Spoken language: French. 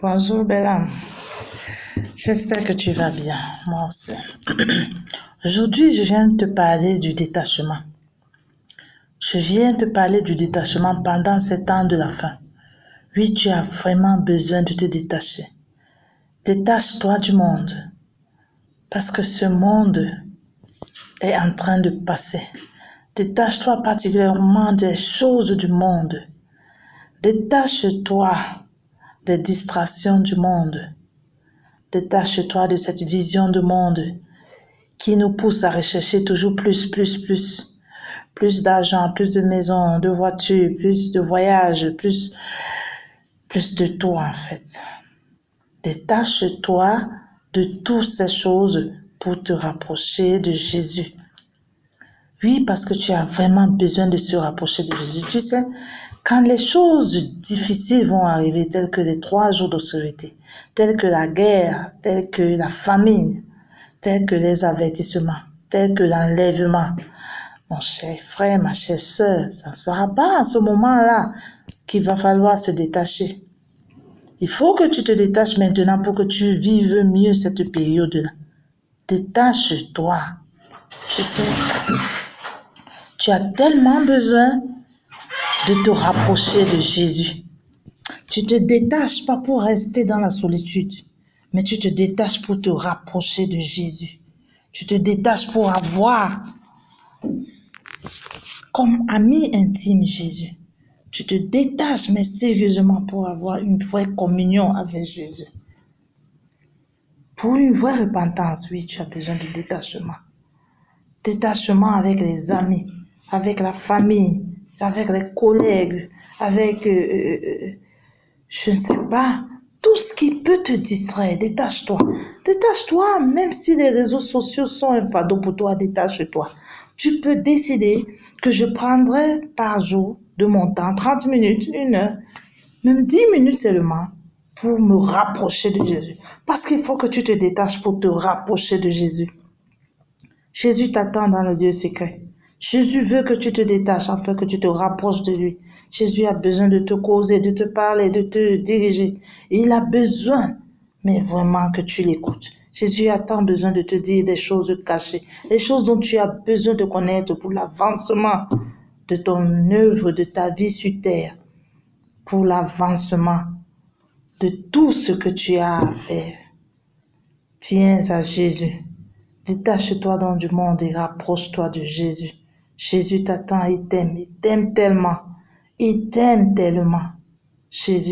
Bonjour belle âme, j'espère que tu vas bien, moi aussi. Aujourd'hui, je viens te parler du détachement. Je viens te parler du détachement pendant ces temps de la fin. Oui, tu as vraiment besoin de te détacher. Détache-toi du monde, parce que ce monde est en train de passer. Détache-toi particulièrement des choses du monde. Détache-toi des distractions du monde. Détache-toi de cette vision du monde qui nous pousse à rechercher toujours plus. Plus d'argent, plus de maisons, de voitures, plus de voyages, plus de tout en fait. Détache-toi de toutes ces choses pour te rapprocher de Jésus. Oui, parce que tu as vraiment besoin de se rapprocher de Jésus. Tu sais, quand les choses difficiles vont arriver, telles que les 3 jours d'austérité, telles que la guerre, telles que la famine, tels que les avertissements, tels que l'enlèvement. Mon cher frère, ma chère sœur, ça ne sera pas à ce moment-là qu'il va falloir se détacher. Il faut que tu te détaches maintenant pour que tu vives mieux cette période-là. Détache-toi. Je sais, tu as tellement besoin de te rapprocher de Jésus. Tu ne te détaches pas pour rester dans la solitude, mais tu te détaches pour te rapprocher de Jésus. Tu te détaches pour avoir comme ami intime Jésus. Tu te détaches, mais sérieusement pour avoir une vraie communion avec Jésus. Pour une vraie repentance, oui, tu as besoin de détachement. Détachement avec les amis, avec la famille, avec les collègues, avec, je ne sais pas, tout ce qui peut te distraire. Détache-toi. Détache-toi, même si les réseaux sociaux sont un fardeau pour toi, détache-toi. Tu peux décider que je prendrai par jour de mon temps 30 minutes, 1 heure, même 10 minutes seulement pour me rapprocher de Jésus. Parce qu'il faut que tu te détaches pour te rapprocher de Jésus. Jésus t'attend dans le Dieu secret. Jésus veut que tu te détaches afin que tu te rapproches de lui. Jésus a besoin de te causer, de te parler, de te diriger. Il a besoin, mais vraiment que tu l'écoutes. Jésus a tant besoin de te dire des choses cachées, des choses dont tu as besoin de connaître pour l'avancement de ton œuvre, de ta vie sur terre, pour l'avancement de tout ce que tu as à faire. Viens à Jésus. Détache-toi donc du monde et rapproche-toi de Jésus. Jésus t'attend, il t'aime tellement. Il t'aime tellement. Jésus